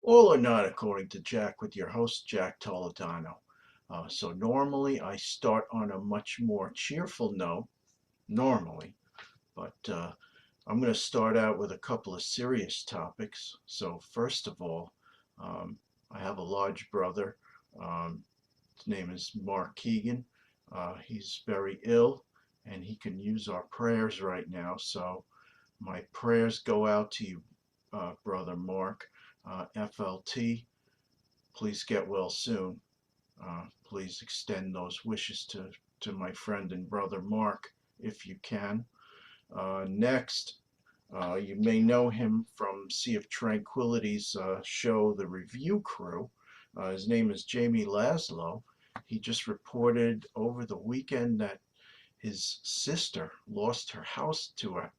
All or not, according to Jack, with your host, Jack Toledano. So normally I start on a much more cheerful note, normally, but I'm going to start out with a couple of serious topics. So first of all, I have a large brother. His name is Mark Keegan. He's very ill, and he can use our prayers right now. So my prayers go out to you, brother Mark. FLT, please get well soon. Please extend those wishes to my friend and brother Mark if you can. Next, you may know him from Sea of Tranquility's show, The Review Crew. His name is Jamie Laszlo. He just reported over the weekend that his sister lost her house to a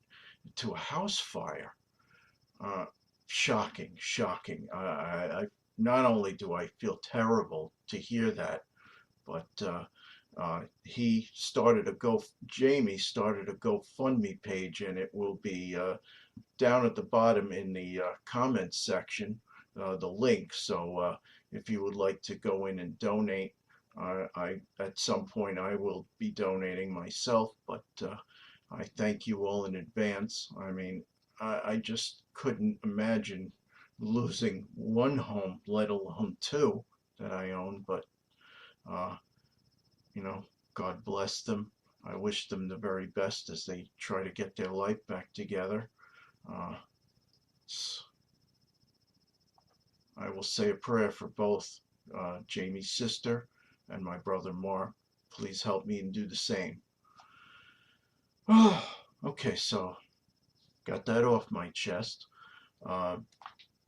house fire. Uh, Shocking, shocking. Not only do I feel terrible to hear that, but Jamie started a GoFundMe page, and it will be down at the bottom in the comments section, the link. So if you would like to go in and donate, at some point I will be donating myself, but I thank you all in advance. I mean, I just couldn't imagine losing one home, let alone two that I own. But uh, you know, God bless them. I wish them the very best as they try to get their life back together. Uh, I will say a prayer for both Jamie's sister and my brother Mark. Please help me and do the same. Okay, so got that off my chest.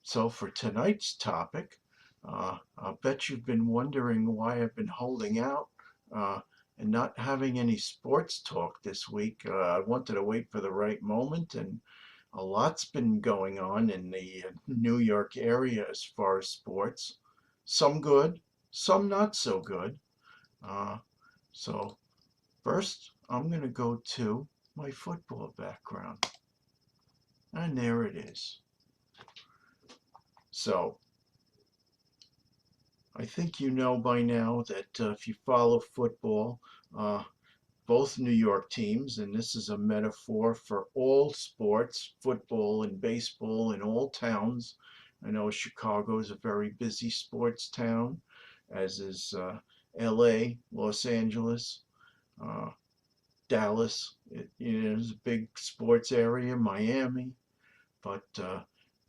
So for tonight's topic, I'll bet you've been wondering why I've been holding out and not having any sports talk this week. I wanted to wait for the right moment, and a lot's been going on in the New York area as far as sports. Some good, some not so good. So first, I'm going to go to my football background. And there it is. So, I think you know by now that if you follow football, both New York teams, and this is a metaphor for all sports, football and baseball in all towns. I know Chicago is a very busy sports town, as is LA, Los Angeles, Dallas. It's a big sports area, Miami, but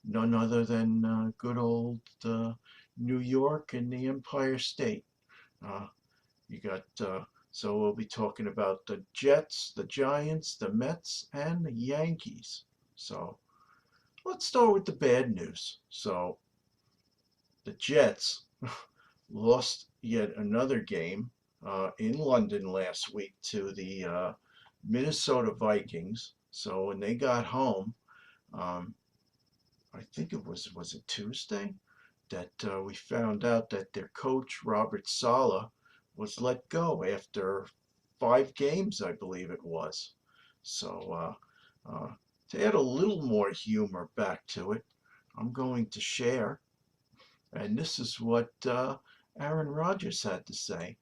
none other than good old New York and the Empire State. You got So we'll be talking about the Jets, the Giants, the Mets, and the Yankees. So let's start with the bad news. So the Jets lost yet another game in London last week to the Minnesota Vikings. So when they got home, um, I think was it Tuesday that we found out that their coach Robert Saleh was let go after 5 games, I believe it was. So to add a little more humor back to it, I'm going to share, and this is what Aaron Rodgers had to say.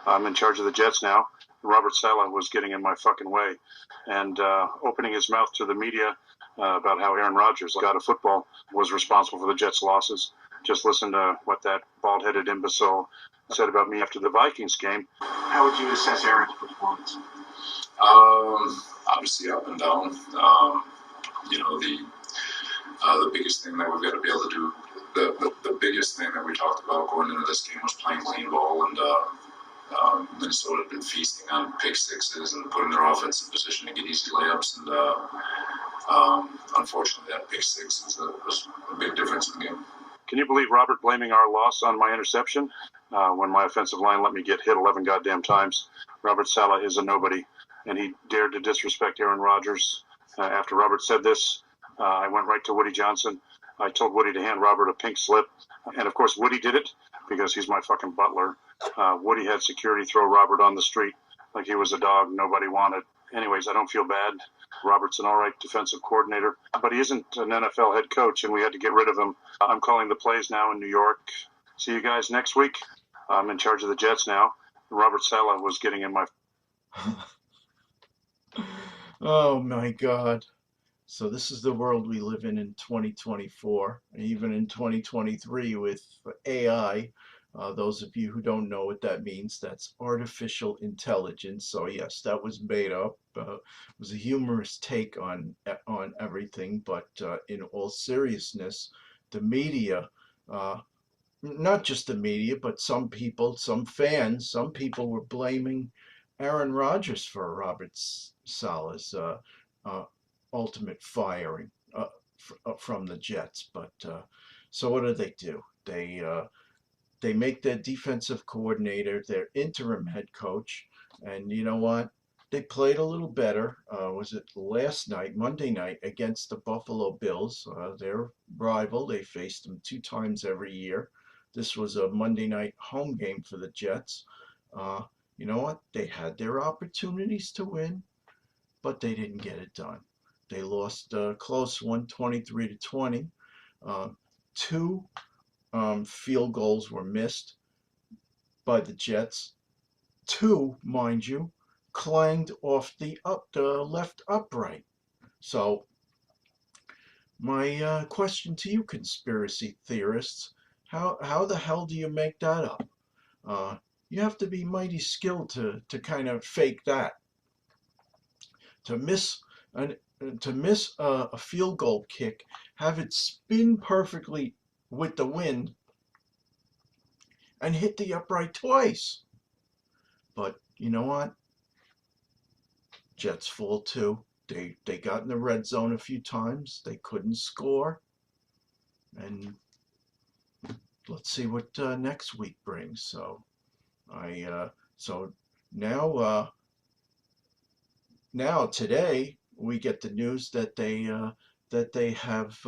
I'm in charge of the Jets now. Robert Saleh was getting in my fucking way and opening his mouth to the media about how Aaron Rodgers, God of football, was responsible for the Jets' losses. Just listen to what that bald-headed imbecile said about me after the Vikings game. How would you assess Aaron's performance? Obviously up and down. The biggest thing that we've got to be able to do, the biggest thing that we talked about going into this game was playing clean ball, and Minnesota had been feasting on pick sixes and putting their offense in position to get easy layups, and unfortunately that pick six was a big difference in the game. Can you believe Robert blaming our loss on my interception when my offensive line let me get hit 11 goddamn times? Robert Saleh is a nobody, and he dared to disrespect Aaron Rodgers. After Robert said this, I went right to Woody Johnson. I told Woody to hand Robert a pink slip, and of course Woody did it because he's my fucking butler. Woody had security throw Robert on the street like he was a dog nobody wanted. Anyways, I don't feel bad. Robert's an all right defensive coordinator, but he isn't an NFL head coach, and we had to get rid of him. I'm calling the plays now in New York. See you guys next week. I'm in charge of the Jets now. Robert Saleh was getting in my... Oh my God. So this is the world we live in 2024, even in 2023 with AI. Those of you who don't know what that means, that's artificial intelligence. So yes, that was made up. It was a humorous take on everything, but in all seriousness, the media, uh, not just the media, but some people, some fans, some people were blaming Aaron Rodgers for Robert Saleh's uh, ultimate firing from the Jets. But so what do? They make their defensive coordinator their interim head coach, and you know what? They played a little better. Was it last night, Monday night, against the Buffalo Bills, their rival? They faced them 2 times every year. This was a Monday night home game for the Jets. Uh, you know what? They had their opportunities to win, but they didn't get it done. They lost a close one, 23-20. Uh, two field goals were missed by the Jets. Two, mind you, clanged off the left upright. So my question to you, conspiracy theorists, how the hell do you make that up? Uh, you have to be mighty skilled to kind of fake that. To miss an to miss a field goal kick, have it spin perfectly with the wind, and hit the upright twice. But you know what? Jets fall too. They got in the red zone a few times. They couldn't score, and let's see what next week brings. So so now now today we get the news that they have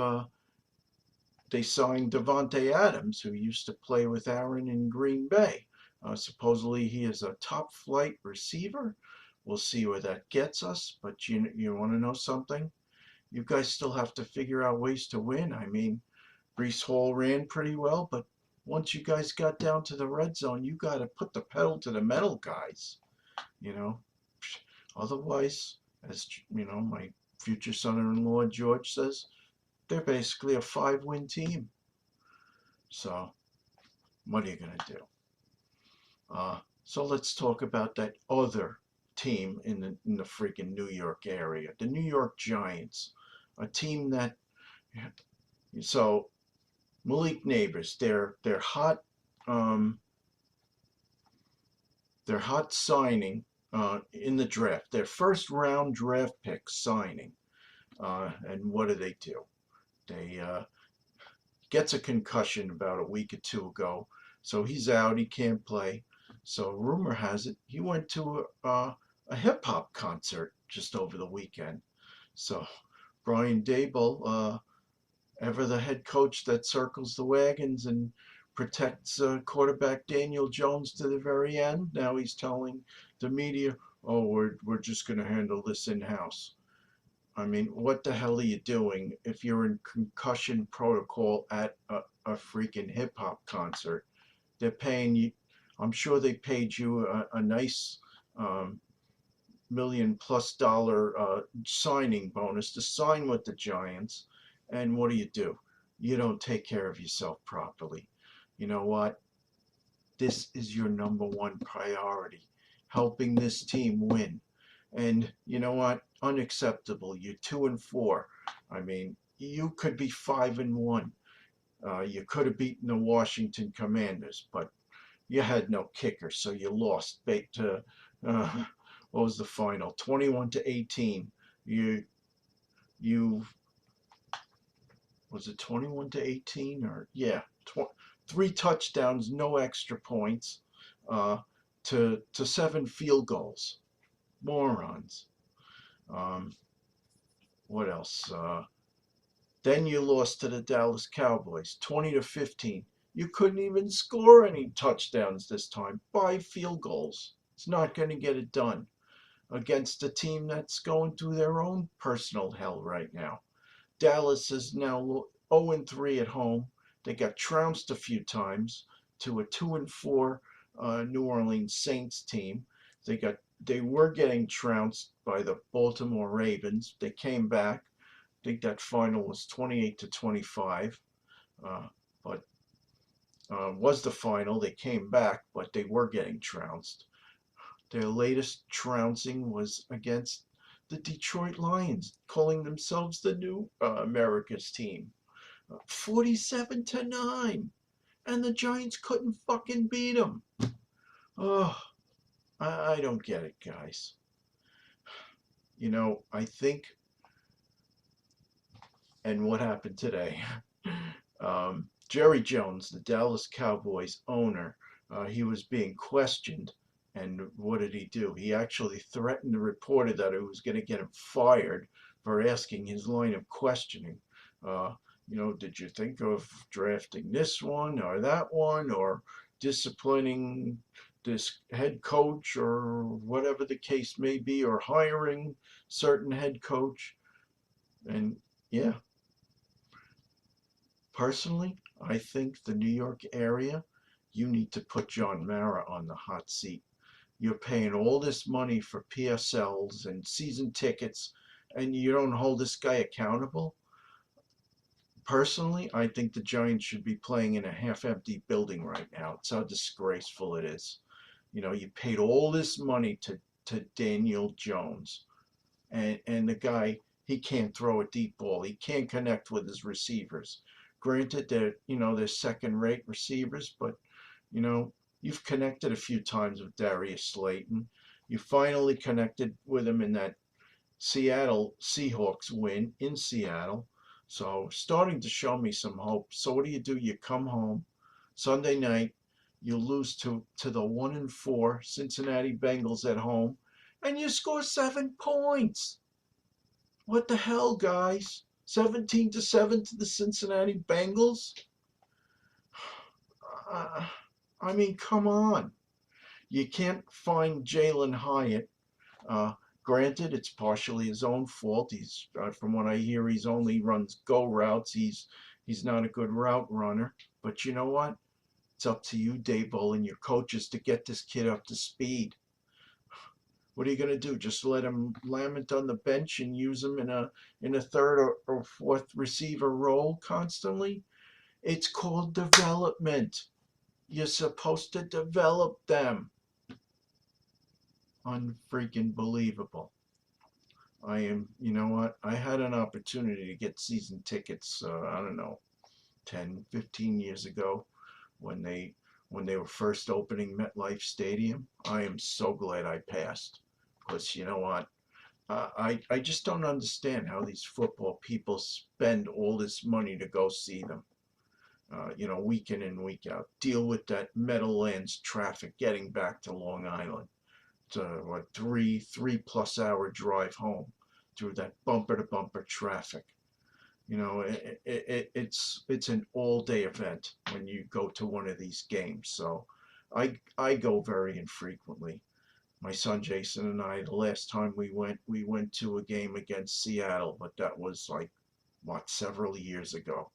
they signed Davante Adams, who used to play with Aaron in Green Bay. Supposedly he is a top flight receiver. We'll see where that gets us. But you want to know something? You guys still have to figure out ways to win. I mean, Breece Hall ran pretty well, but once you guys got down to the red zone, you got to put the pedal to the metal, guys. You know, otherwise, as you know, my future son-in-law George says, they're basically a 5-win team. So, what are you going to do? So let's talk about that other team in the freaking New York area, the New York Giants, a team that so Malik Neighbors, their hot signing in the draft, their first round draft pick signing, and what do? They gets a concussion about a week or two ago, so he's out. He can't play. So rumor has it he went to a hip hop concert just over the weekend. So Brian Daboll, ever the head coach that circles the wagons and protects quarterback Daniel Jones to the very end, now he's telling the media, "Oh, we're just going to handle this in house." I mean, what the hell are you doing if you're in concussion protocol at a freaking hip hop concert? They're paying you, I'm sure they paid you a nice $1 million+ signing bonus to sign with the Giants. And what do? You don't take care of yourself properly. You know what? This is your number one priority, helping this team win. And you know what? Unacceptable. You're 2-4. I mean, you could be 5-1. You could have beaten the Washington Commanders, but you had no kicker, so you lost. To what was the final? 21-18. You was it 21-18 or yeah, 3 touchdowns, no extra points, to 7 field goals. Morons. What else? Then you lost to the Dallas Cowboys, 20-15. You couldn't even score any touchdowns this time. 5 field goals. It's not going to get it done. against a team that's going through their own personal hell right now. Dallas is now 0-3 at home. They got trounced a few times to a 2-4 New Orleans Saints team. They were getting trounced by the Baltimore Ravens. They came back. I think that final was 28-25, but was the final. They came back, but they were getting trounced. Their latest trouncing was against the Detroit Lions, calling themselves the new America's team. 47-9, and the Giants couldn't fucking beat them. Oh, I don't get it, guys. You know, I think, and what happened today? Jerry Jones, the Dallas Cowboys owner, he was being questioned. And what did he do? He actually threatened the reporter that it was going to get him fired for asking his line of questioning. Did you think of drafting this one or that one, or disciplining this head coach, or whatever the case may be, or hiring certain head coach? And yeah, personally, I think the New York area, you need to put John Mara on the hot seat. You're paying all this money for PSLs and season tickets, and you don't hold this guy accountable? Personally, I think the Giants should be playing in a half-empty building right now. It's how disgraceful it is. You know, you paid all this money to Daniel Jones, and the guy, he can't throw a deep ball. He can't connect with his receivers. Granted, they're second-rate receivers, but, you've connected a few times with Darius Slayton. You finally connected with him in that Seattle Seahawks win in Seattle. So starting to show me some hope. So what do? You come home Sunday night, you lose to the 1-4 Cincinnati Bengals at home, and you score 7 points. What the hell, guys? 17-7 to the Cincinnati Bengals? I mean, come on. You can't find Jalen Hyatt. Granted, it's partially his own fault. From what I hear, he's only runs go routes. He's not a good route runner. But you know what? It's up to you, Daboll, and your coaches to get this kid up to speed. What are you going to do? Just let him lament on the bench and use him in a third or fourth receiver role constantly? It's called development. You're supposed to develop them. Unfreaking believable. You know what? I had an opportunity to get season tickets, I don't know, 10, 15 years ago when they were first opening MetLife Stadium. I am so glad I passed. Because you know what? I just don't understand how these football people spend all this money to go see them. Week in and week out. Deal with that Meadowlands traffic getting back to Long Island. It's a 3+ hour drive home through that bumper to bumper traffic. It's an all day event when you go to one of these games. So I go very infrequently. My son Jason and I, the last time we went to a game against Seattle, but that was several years ago.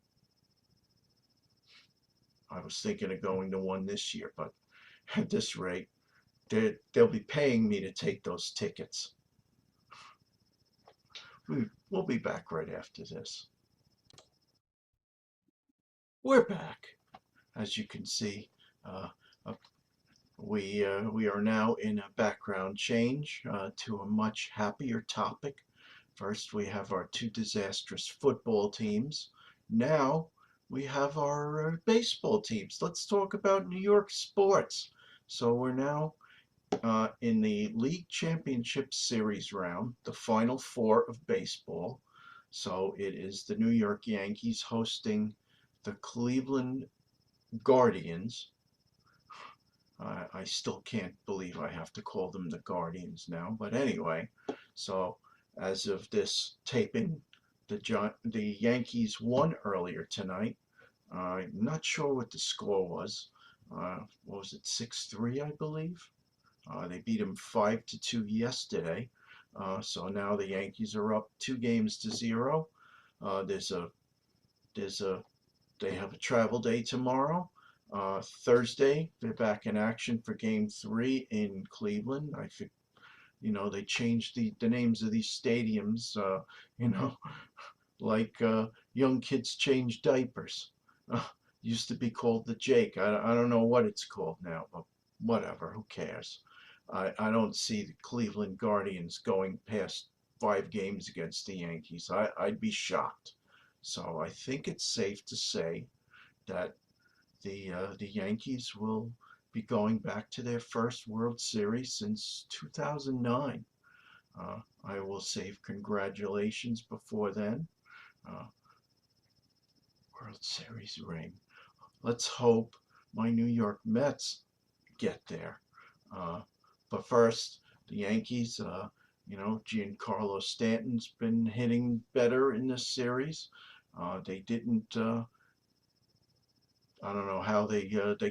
I was thinking of going to one this year, but at this rate, they'll be paying me to take those tickets. We'll be back right after this. We're back. As you can see, we are now in a background change to a much happier topic. First, we have our two disastrous football teams. Now, we have our baseball teams. Let's talk about New York sports. So we're now in the League Championship Series round, the Final Four of baseball. So it is the New York Yankees hosting the Cleveland Guardians. I still can't believe I have to call them the Guardians now, but anyway, so as of this taping, the Yankees won earlier tonight. I'm not sure what the score was. What was it, 6-3, I believe? They beat them 5-2 yesterday. So now the Yankees are up 2-0. There's a they have a travel day tomorrow. Thursday, they're back in action for Game 3 in Cleveland. I think, they changed the names of these stadiums, you know, like young kids change diapers. Used to be called the Jake. I don't know what it's called now, but whatever, who cares? I don't see the Cleveland Guardians going past 5 games against the Yankees. I'd be shocked. So I think it's safe to say that the Yankees will be going back to their first World Series since 2009. I will save congratulations before then. Uh, World Series ring. Let's hope my New York Mets get there. Uh, but first, the Yankees, Giancarlo Stanton's been hitting better in this series. They didn't. I don't know how they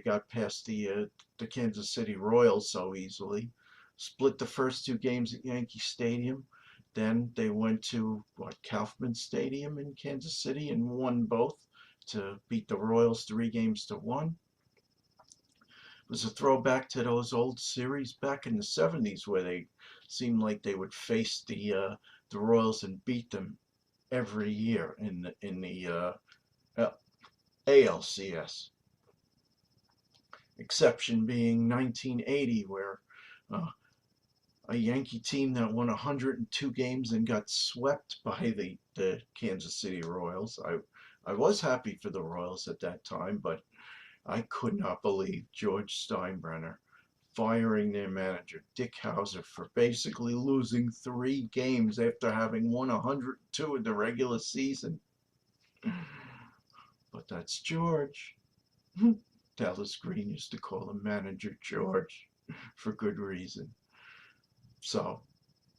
got past the Kansas City Royals so easily. Split the first 2 games at Yankee Stadium. Then they went to Kauffman Stadium in Kansas City and won both to beat the Royals 3 games to 1. It was a throwback to those old series back in the '70s where they seemed like they would face the Royals and beat them every year in the ALCS. Exception being 1980, where uh, a Yankee team that won 102 games and got swept by the Kansas City Royals. I was happy for the Royals at that time, but I could not believe George Steinbrenner firing their manager, Dick Howser, for basically losing 3 games after having won 102 in the regular season. But that's George. Dallas Green used to call him Manager George for good reason. So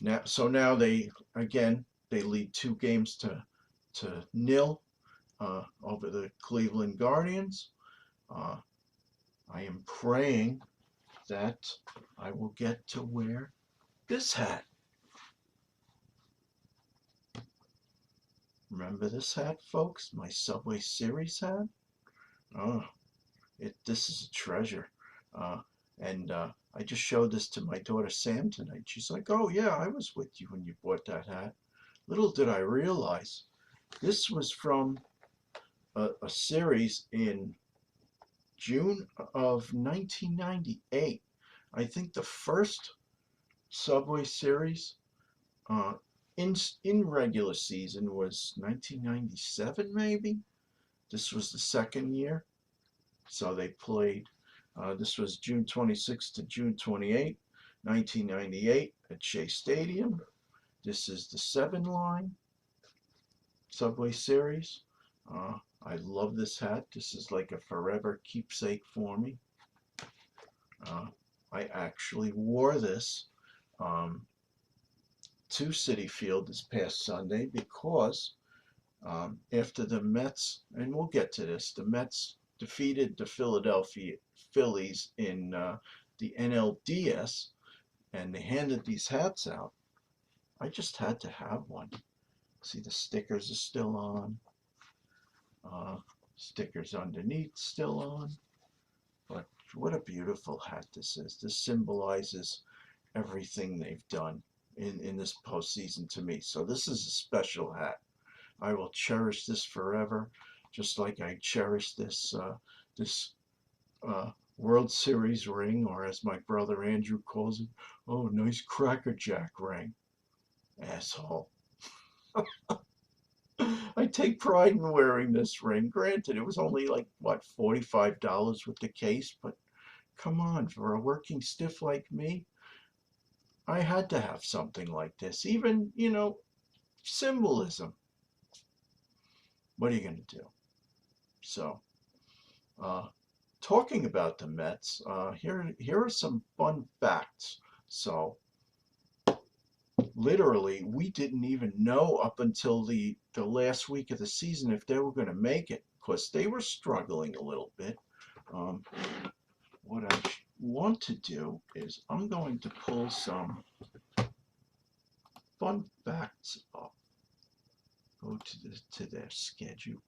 now they lead 2 games to 0 over the Cleveland Guardians. I am praying that I will get to wear this hat. Remember this hat, folks? My Subway Series hat? Oh, this is a treasure. And I just showed this to my daughter Sam tonight. She's like, "Oh yeah, I was with you when you bought that hat." Little did I realize this was from a series in June of 1998. I think the first Subway series in regular season was 1997, maybe. This was the second year. So they played, this was June 26th to June 28th, 1998 at Shea Stadium. This is the 7-line Subway Series. I love this hat. This is like a forever keepsake for me. I actually wore this to Citi Field this past Sunday because after the Mets, and we'll get to this, the Mets defeated the Philadelphia Phillies in the NLDS, and they handed these hats out. I just had to have one. See, the stickers are still on. Stickers underneath still on. But what a beautiful hat this is. This symbolizes everything they've done in this postseason to me. So this is a special hat. I will cherish this forever, just like I cherish this World Series ring, or as my brother Andrew calls it, "Oh, nice Cracker Jack ring." Asshole. I take pride in wearing this ring. Granted, it was only like, what, $45 with the case, but come on, for a working stiff like me, I had to have something like this. Even, symbolism. What are you going to do? So, talking about the Mets, here are some fun facts. So, literally, we didn't even know up until the last week of the season if they were going to make it, because they were struggling a little bit. want to do is I'm going to pull some fun facts up. Go to their schedule.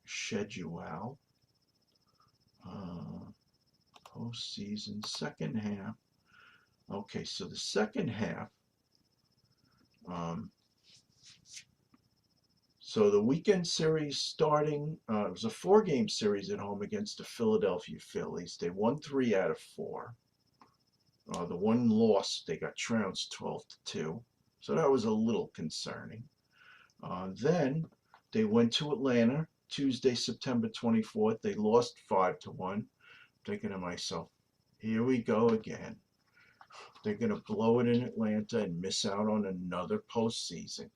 Postseason second half. Okay, so the second half. So the weekend series starting, it was a 4-game series at home against the Philadelphia Phillies. They won 3 out of 4. The one loss, they got trounced 12-2. So that was a little concerning. Then they went to Atlanta Tuesday, September 24th. They lost 5-1. Thinking to myself, here we go again. They're going to blow it in Atlanta and miss out on another postseason.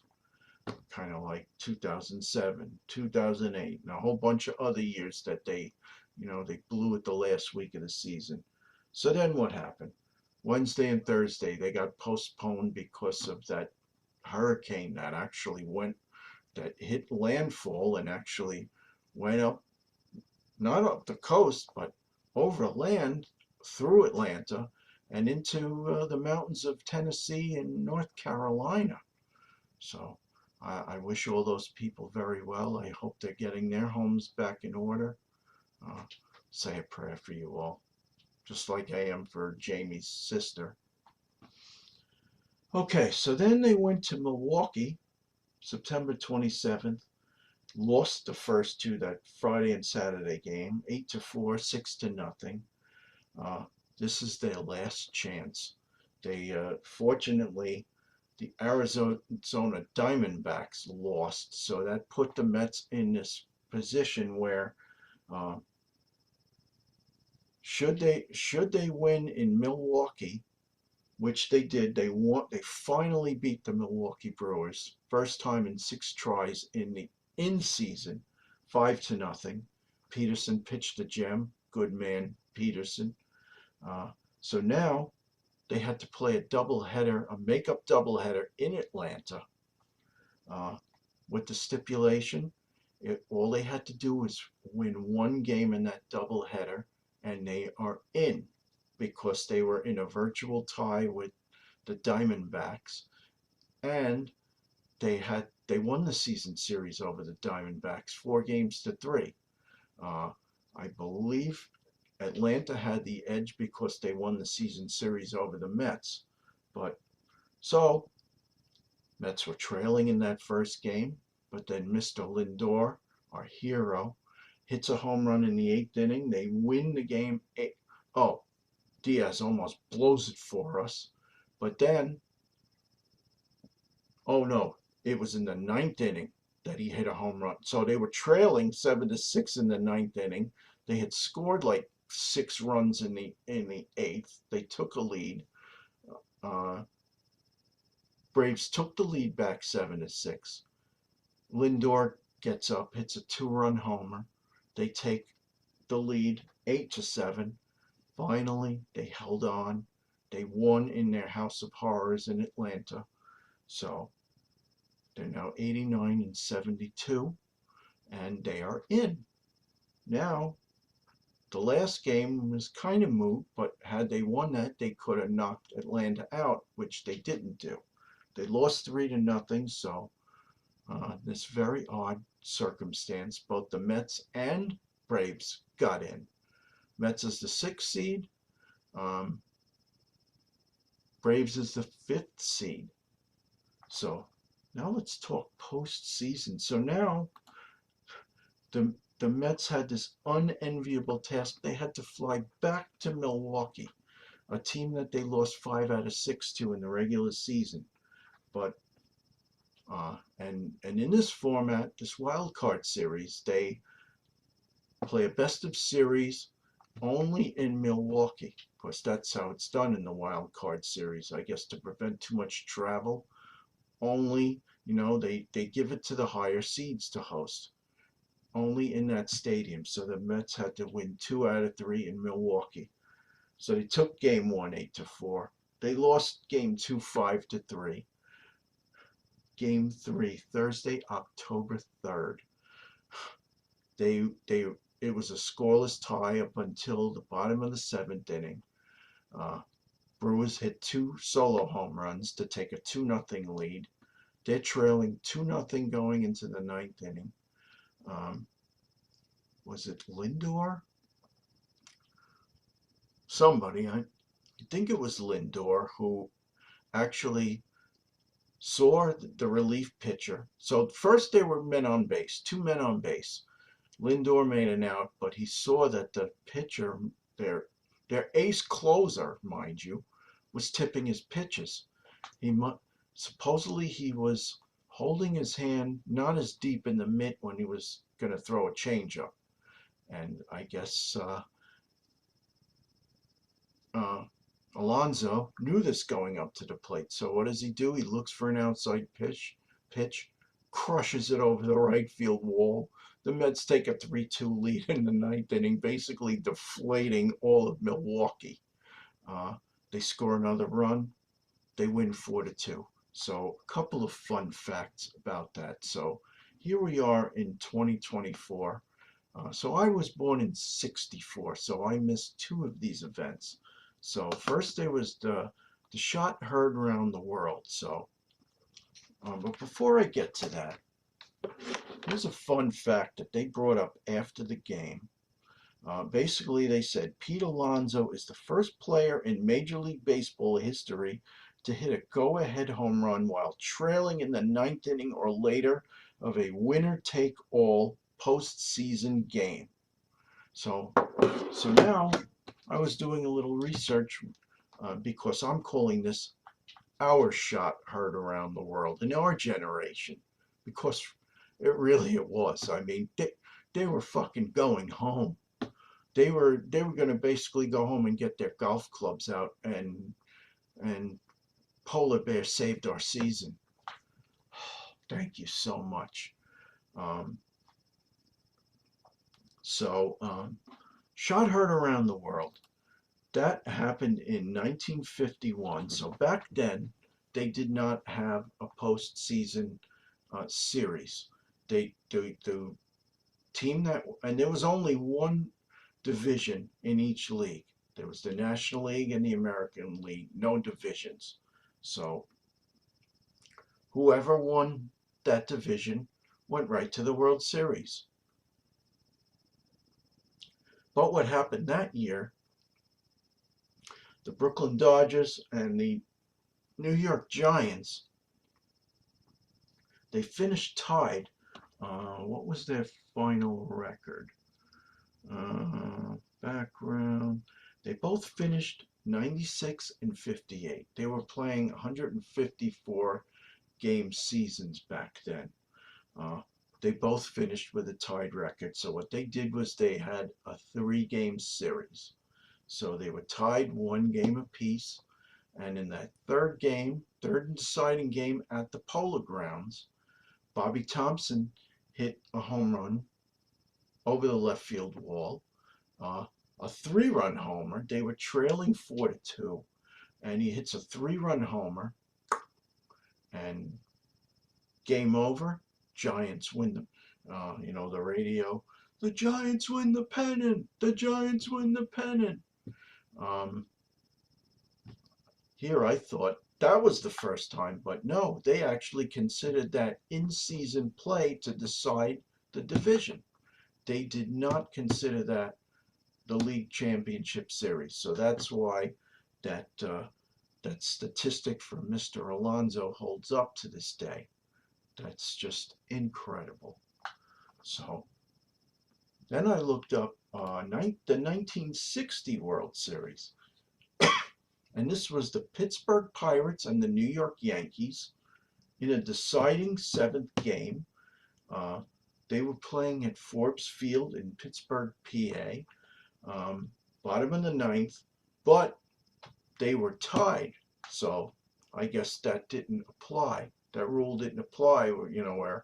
Kind of like 2007, 2008, and a whole bunch of other years that they blew it the last week of the season. So then what happened? Wednesday and Thursday, they got postponed because of that hurricane that hit landfall and actually went up, not up the coast, but over land through Atlanta and into the mountains of Tennessee and North Carolina. So I wish all those people very well. I hope they're getting their homes back in order. Say a prayer for you all, just like I am for Jamie's sister. Okay, so then they went to Milwaukee, September 27th. Lost the first two, that Friday and Saturday game, 8-4, 6-0. This is their last chance. They fortunately, the Arizona Diamondbacks lost, so that put the Mets in this position where should they win in Milwaukee, which they did, they finally beat the Milwaukee Brewers, first time in 6 tries in the in-season, 5-0. Peterson pitched a gem, good man Peterson. So now they had to play a make-up doubleheader in Atlanta with the stipulation. All they had to do was win one game in that doubleheader, and they are in, because they were in a virtual tie with the Diamondbacks, and they won the season series over the Diamondbacks 4-3. I believe Atlanta had the edge because they won the season series over the Mets. But so Mets were trailing in that first game, but then Mr. Lindor, our hero, hits a home run in the 8th inning. They win the game. Oh, Diaz almost blows it for us. But then, oh no, it was in the 9th inning that he hit a home run. So they were trailing 7-6 in the 9th inning. They had scored like 6 runs in the 8th. They took a lead. Braves took the lead back 7-6. Lindor gets up, hits a 2-run homer. They take the lead 8-7. Finally, they held on. They won in their House of Horrors in Atlanta. So they're now 89-72, and they are in. Now, the last game was kind of moot, but had they won that, they could have knocked Atlanta out, which they didn't do. They lost 3-0, so this very odd circumstance, both the Mets and Braves got in. Mets is the 6th seed. Braves is the 5th seed. So now let's talk postseason. So now the Mets had this unenviable task. They had to fly back to Milwaukee, a team that they lost 5 out of 6 to in the regular season. But and in this format, this wild card series, they play a best of series only in Milwaukee. Of course, that's how it's done in the wild card series, I guess, to prevent too much travel. Only, they give it to the higher seeds to host, only in that stadium. So the Mets had to win 2 out of 3 in Milwaukee. So they took game 1 8-4. They lost game 2 5-3. Game 3 Thursday, October 3rd. It was a scoreless tie up until the bottom of the 7th inning. Brewers hit 2 solo home runs to take a 2-0 lead. They're trailing 2-0 going into the 9th inning. Was it Lindor? Somebody, I think it was Lindor, who actually saw the relief pitcher. So first there were men on base, 2 men on base. Lindor made an out, but he saw that the pitcher, their ace closer, mind you, was tipping his pitches. Supposedly he was holding his hand not as deep in the mitt when he was going to throw a changeup, and I guess Alonso knew this going up to the plate. So what does he do? He looks for an outside pitch, crushes it over the right field wall. The Mets take a 3-2 lead in the 9th inning, basically deflating all of Milwaukee. They score another run. They win 4-2. So a couple of fun facts about that. So here we are in 2024. So I was born in '64, so I missed 2 of these events. So first there was the shot heard around the world. So, but before I get to that, here's a fun fact that they brought up after the game. Basically, they said Pete Alonso is the first player in Major League Baseball history to hit a go-ahead home run while trailing in the 9th inning or later of a winner-take-all postseason game. So now I was doing a little research because I'm calling this our shot heard around the world in our generation, because it was. I mean, they were fucking going home. They were going to basically go home and get their golf clubs out, and Polar Bear saved our season. Thank you so much. Shot heard around the world. That happened in 1951. So back then, they did not have a postseason series. The team and there was only one division in each league. There was the National League and the American League, no divisions. So whoever won that division went right to the World Series. But what happened that year, the Brooklyn Dodgers and the New York Giants, they finished tied. What was their final record? Background. They both finished 96 and 58. They were playing 154 game seasons back then. They both finished with a tied record. So what they did was they had a 3-game series. So they were tied 1 game apiece. And in that third and deciding game at the Polo Grounds, Bobby Thompson hit a home run over the left field wall, a 3-run homer. They were trailing 4-2, and he hits a 3-run homer, and game over. Giants win the radio. The Giants win the pennant. The Giants win the pennant. Here I thought that was the first time, but no, they actually considered that in-season play to decide the division. They did not consider that the league championship series. So that's why that statistic from Mr. Alonso holds up to this day. That's just incredible. So then I looked up the 1960 World Series. And this was the Pittsburgh Pirates and the New York Yankees in a deciding 7th game. They were playing at Forbes Field in Pittsburgh, PA. Bottom of the 9th, but they were tied. So I guess that didn't apply. That rule didn't apply, where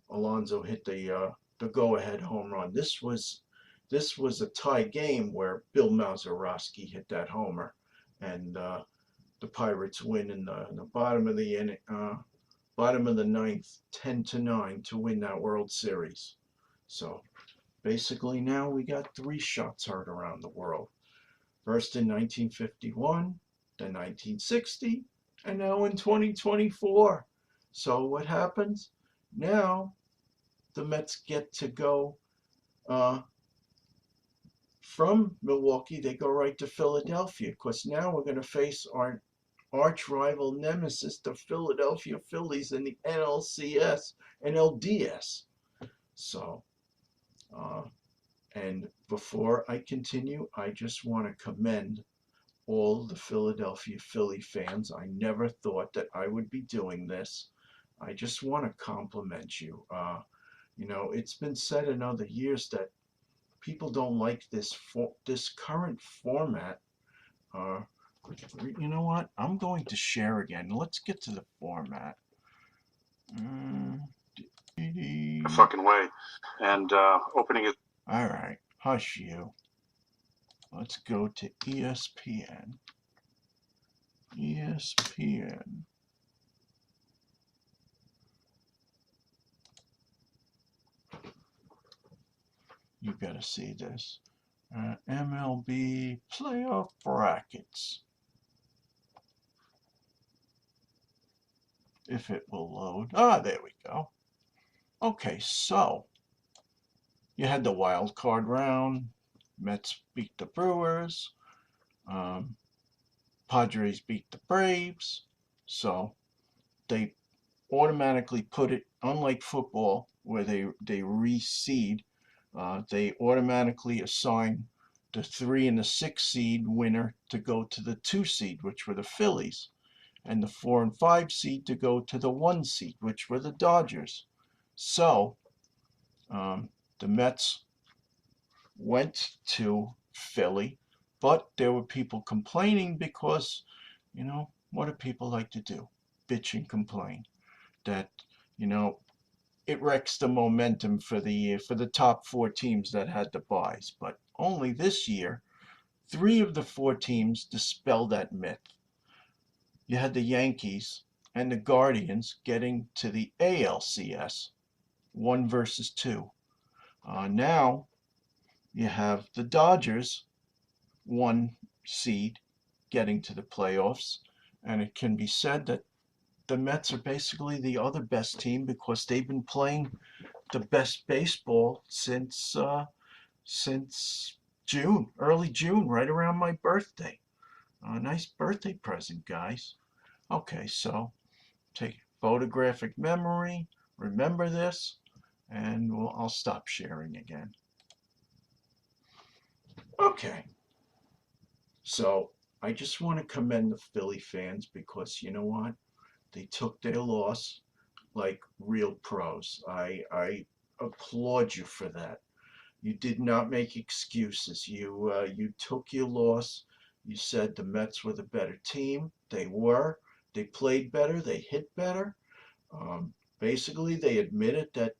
Alonso hit the go-ahead home run. This was a tie game where Bill Mazeroski hit that homer, and the Pirates win in the bottom of the 9th, 10-9 to win that World Series. So basically now we got 3 shots heard around the world. First in 1951, then 1960, and now in 2024. So what happens? Now the Mets get to go from Milwaukee, they go right to Philadelphia, because now we're going to face our arch rival nemesis, the Philadelphia Phillies, in the NLCS and LDS. So, and before I continue, I just want to commend all the Philadelphia Philly fans. I never thought that I would be doing this. I just want to compliment you. You know, it's been said in other years that people don't like this current format. You know what? I'm going to share again. Let's get to the format. The fucking way. And opening it. All right, hush you. Let's go to ESPN. ESPN. You gotta see this. MLB playoff brackets. If it will load. Ah, there we go. Okay, so you had the wild card round. Mets beat the Brewers. Padres beat the Braves. So they automatically put it, unlike football, where they reseed, they automatically assign the 3 and the 6 seed winner to go to the 2 seed, which were the Phillies, and the 4 and 5 seed to go to the 1 seed, which were the Dodgers. So the Mets went to Philly, but there were people complaining because, you know, what do people like to do? Bitch and complain. That, you know, it wrecks the momentum for the top 4 teams that had the buys. But only this year, 3 of the 4 teams dispel that myth. You had the Yankees and the Guardians getting to the ALCS, 1 versus 2. Now you have the Dodgers, 1 seed, getting to the playoffs, and it can be said that the Mets are basically the other best team because they've been playing the best baseball since June, early June, right around my birthday. Nice birthday present, guys. Okay, so take photographic memory, remember this, and I'll stop sharing again. Okay, so I just want to commend the Philly fans because you know what? They took their loss like real pros. I applaud you for that. You did not make excuses. You took your loss. You said the Mets were the better team. They were. They played better. They hit better. Basically, they admitted that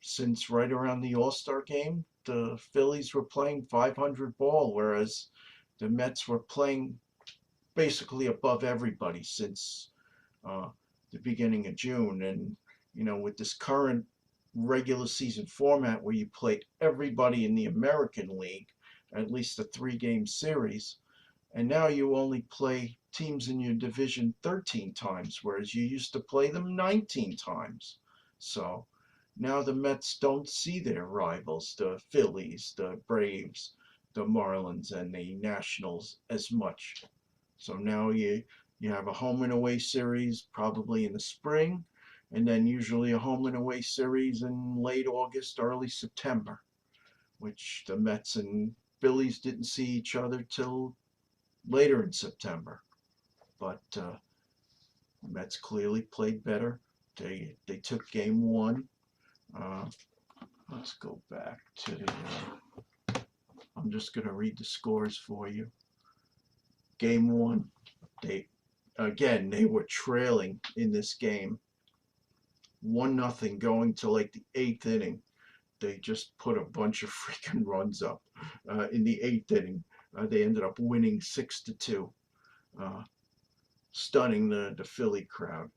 since right around the All-Star game, the Phillies were playing 500 ball, whereas the Mets were playing basically above everybody since the beginning of June. And, you know, with this current regular season format where you play everybody in the American League, at least a 3-game series, and now you only play teams in your division 13 times, whereas you used to play them 19 times. So now the Mets don't see their rivals, the Phillies, the Braves, the Marlins, and the Nationals as much. So now you have a home and away series probably in the spring, and then usually a home and away series in late August, early September, which the Mets and Phillies didn't see each other till later in September. But the Mets clearly played better. They took game 1. Let's go back to the. I'm just going to read the scores for you. Game 1, they were trailing in this game 1-0 going to like the 8th inning. They just put a bunch of freaking runs up in the 8th inning. They ended up winning 6-2, stunning the Philly crowd.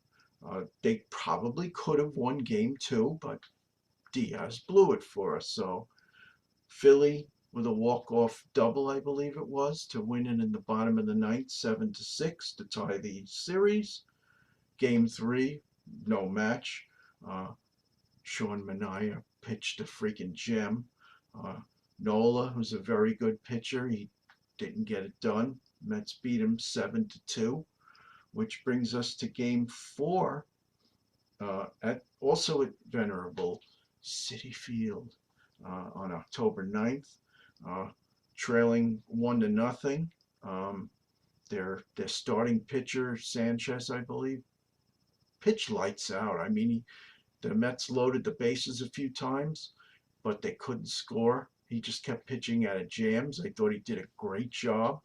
They probably could have won game 2, but Diaz blew it for us. So Philly with a walk-off double, I believe it was, to win it in the bottom of the ninth, 7-6, to tie the series. Game 3, no match. Sean Manaea pitched a freaking gem. Nola, who's a very good pitcher, he didn't get it done. Mets beat him 7-2, which brings us to Game 4, also at Venerable City Field on October 9th, trailing 1-0. Their starting pitcher, Sanchez, I believe, pitched lights out. I mean, the Mets loaded the bases a few times, but they couldn't score. He just kept pitching out of jams. I thought he did a great job.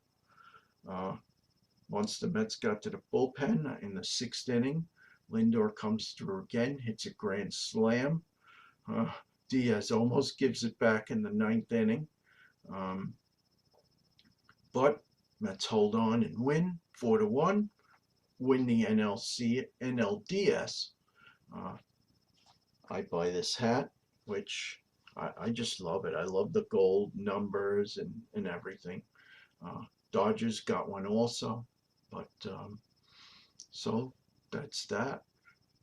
Once the Mets got to the bullpen in the 6th inning, Lindor comes through again, hits a grand slam. Diaz almost gives it back in the 9th inning. But Mets hold on and win 4-1, win the NLDS. I buy this hat, which I just love it. I love the gold numbers and everything. Dodgers got one also, but so that's that.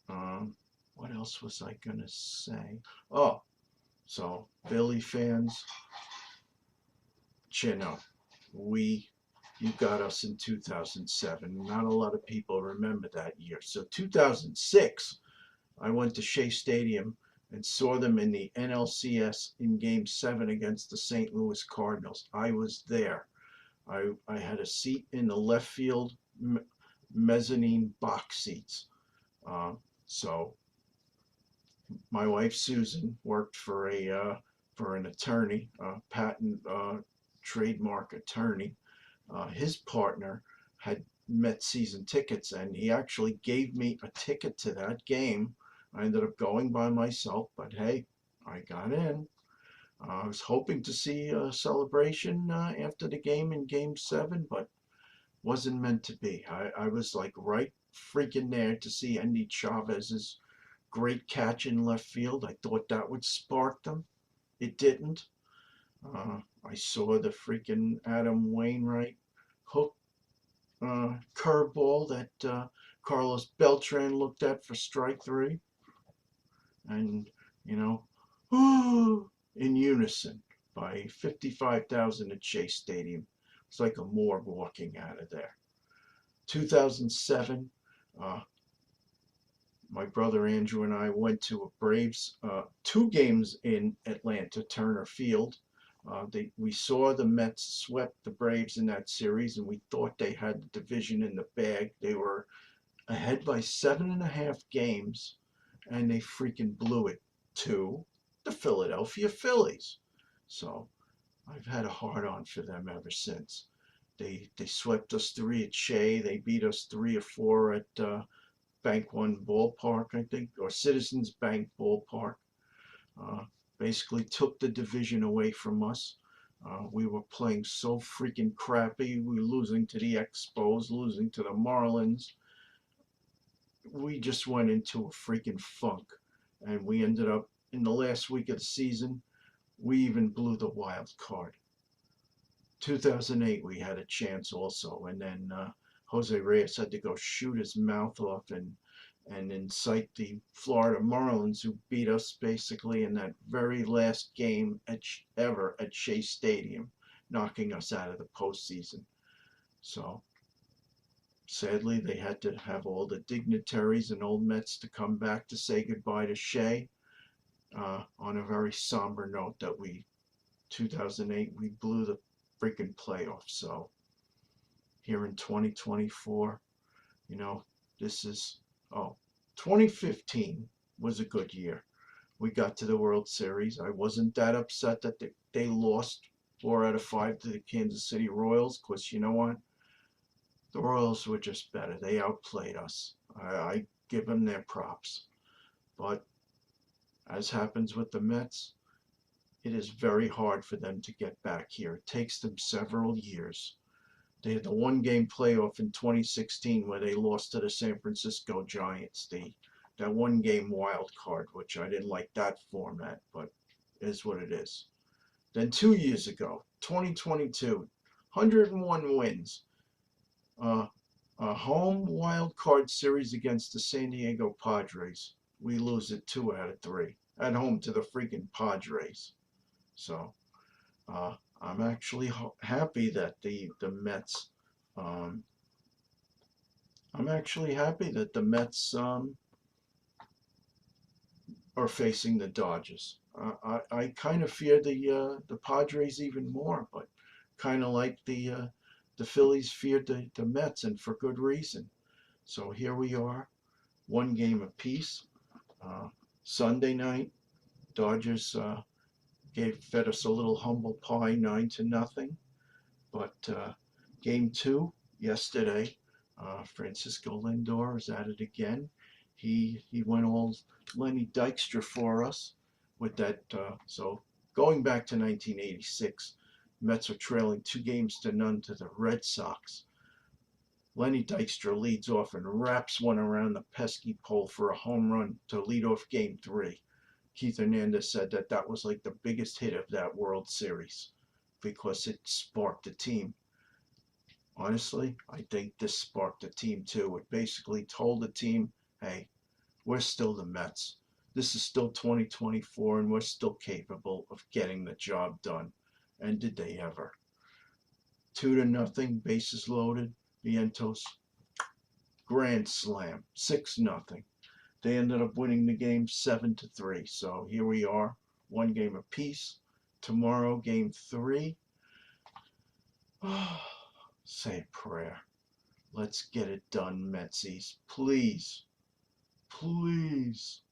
What else was I gonna say? Oh, so Philly fans, chin up. You got us in 2007. Not a lot of people remember that year. So 2006, I went to Shea Stadium and saw them in the NLCS in Game 7 against the St. Louis Cardinals. I was there. I had a seat in the left field mezzanine box seats. So my wife Susan worked for an attorney, patent trademark attorney. His partner had Met season tickets, and he actually gave me a ticket to that game. I ended up going by myself, but hey, I got in. I was hoping to see a celebration after the game in Game 7, but wasn't meant to be. I was like right freaking there to see Andy Chavez's great catch in left field. I thought that would spark them. It didn't. I saw the freaking Adam Wainwright hook curveball that Carlos Beltran looked at for strike 3. And, in unison by 55,000 at Shea Stadium. It's like a morgue walking out of there. 2007, my brother Andrew and I went to a Braves 2 games in Atlanta, Turner Field. We saw the Mets swept the Braves in that series, and we thought they had the division in the bag. They were ahead by 7.5 games, and they freaking blew it to the Philadelphia Phillies. So I've had a hard-on for them ever since. They swept us 3 at Shea. They beat us 3 or 4 at Bank One Ballpark, I think, or Citizens Bank Ballpark. Basically took the division away from us. We were playing so freaking crappy. We were losing to the Expos, losing to the Marlins. We just went into a freaking funk, and we ended up in the last week of the season. We even blew the wild card. 2008, we had a chance also, and then Jose Reyes had to go shoot his mouth off and incite the Florida Marlins, who beat us basically in that very last game ever at Shea Stadium, knocking us out of the postseason. So sadly, they had to have all the dignitaries and old Mets to come back to say goodbye to Shea on a very somber note that 2008, we blew the freaking playoffs. So here in 2024, this is, 2015 was a good year. We got to the World Series. I wasn't that upset that they lost 4 out of 5 to the Kansas City Royals, because you know what? The Royals were just better. They outplayed us. I give them their props. But as happens with the Mets, it is very hard for them to get back here. It takes them several years. They had the 1-game playoff in 2016 where they lost to the San Francisco Giants. That 1-game wild card, which I didn't like that format, but it is what it is. Then 2 years ago, 2022, 101 wins. A home wild card series against the San Diego Padres. We lose it 2 out of 3 at home to the freaking Padres. So I'm actually happy that the Mets. Um, I'm actually happy that the Mets are facing the Dodgers. I kind of fear the Padres even more, but kind of like the Phillies feared the Mets, and for good reason. So here we are, one game apiece. Uh, Sunday night, Dodgers fed us a little humble pie, 9-0. But game two yesterday, Francisco Lindor is at it again. He went all Lenny Dykstra for us with that. So going back to 1986, Mets are trailing 2 games to none to the Red Sox. Lenny Dykstra leads off and wraps one around the pesky pole for a home run to lead off game three. Keith Hernandez said that was like the biggest hit of that World Series because it sparked the team. Honestly, I think this sparked the team too. It basically told the team, hey, we're still the Mets. This is still 2024 and we're still capable of getting the job done. And did they ever? 2-0, bases loaded. Vientos, grand slam, 6-0. They ended up winning the game 7-3. So here we are, one game apiece. Tomorrow, game three. Say a prayer. Let's get it done, Metsies. Please. Please.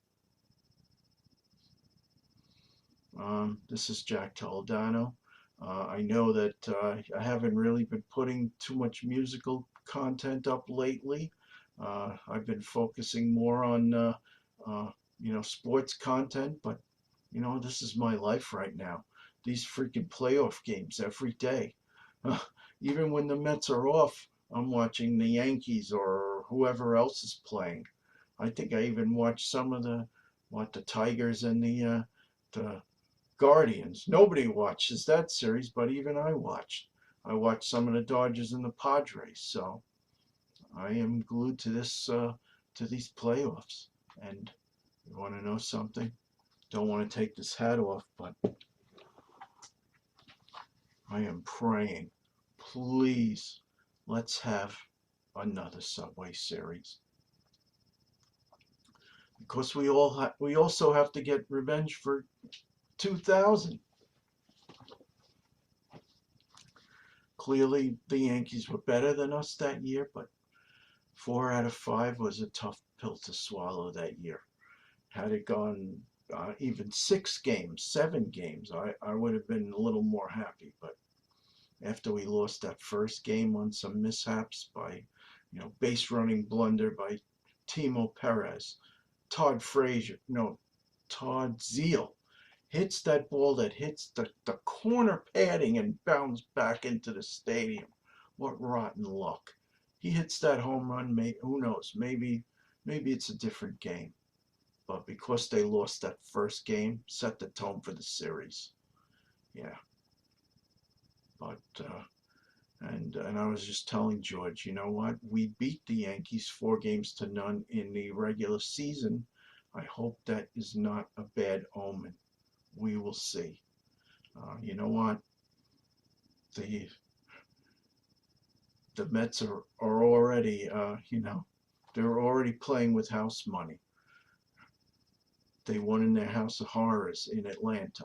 This is Jack Toledano. I know that I haven't really been putting too much musical content up lately. I've been focusing more on, sports content, but, this is my life right now. These freaking playoff games every day. Even when the Mets are off, I'm watching the Yankees or whoever else is playing. I think I even watched some of the Tigers and the Guardians. Nobody watches that series, but even I watched. I watched some of the Dodgers and the Padres. So I am glued to these playoffs. And you want to know something? Don't want to take this hat off, but I am praying. Please, let's have another Subway Series. Because we also have to get revenge for 2000. Clearly, the Yankees were better than us that year, but 4 out of 5 was a tough pill to swallow that year. Had it gone even 6 games, 7 games, I would have been a little more happy. But after we lost that first game on some mishaps by, base running blunder by Timo Perez, Todd Zeal hits that ball that hits the corner padding and bounds back into the stadium. What rotten luck. He hits that home run, who knows, maybe it's a different game. But because they lost that first game, set the tone for the series. Yeah. But, and I was just telling George, you know what? We beat the Yankees 4 games to none in the regular season. I hope that is not a bad omen. We will see. You know what? The Mets are already, they're already playing with house money. They won in their House of Horrors in Atlanta.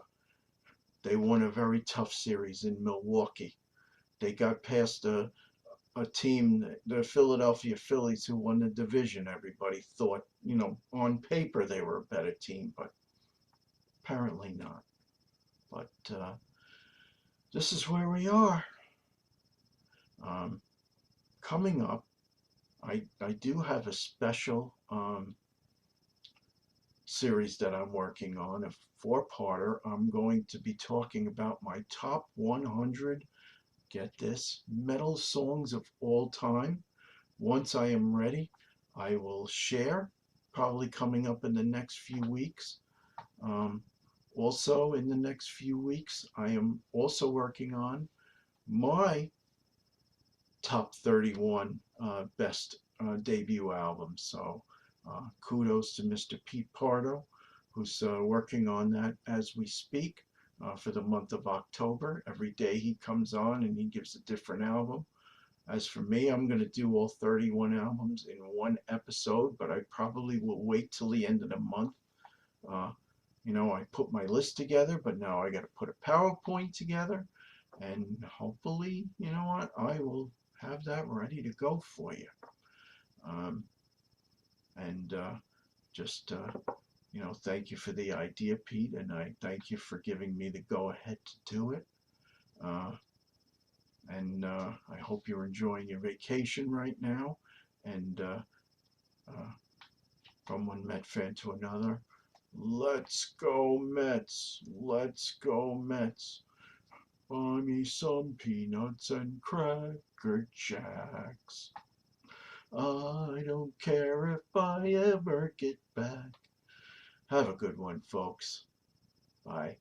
They won a very tough series in Milwaukee. They got past a team, the Philadelphia Phillies, who won the division. Everybody thought, on paper they were a better team, but apparently not. But this is where we are. Coming up, I do have a special series that I'm working on, a 4-parter. I'm going to be talking about my top 100, get this, metal songs of all time. Once I am ready, I will share, probably coming up in the next few weeks. Also, in the next few weeks, I am also working on my top 31 best debut albums. So kudos to Mr. Pete Pardo, who's working on that as we speak for the month of October. Every day he comes on and he gives a different album. As for me, I'm going to do all 31 albums in one episode, but I probably will wait till the end of the month. Uh, I put my list together, but now I got to put a PowerPoint together, and hopefully, I will have that ready to go for you. Um, and just, thank you for the idea, Pete, and I thank you for giving me the go ahead to do it. Uh, and I hope you're enjoying your vacation right now. And from one Met fan to another, let's go Mets! Let's go Mets! Buy me some peanuts and cracker jacks. I don't care if I ever get back. Have a good one, folks. Bye.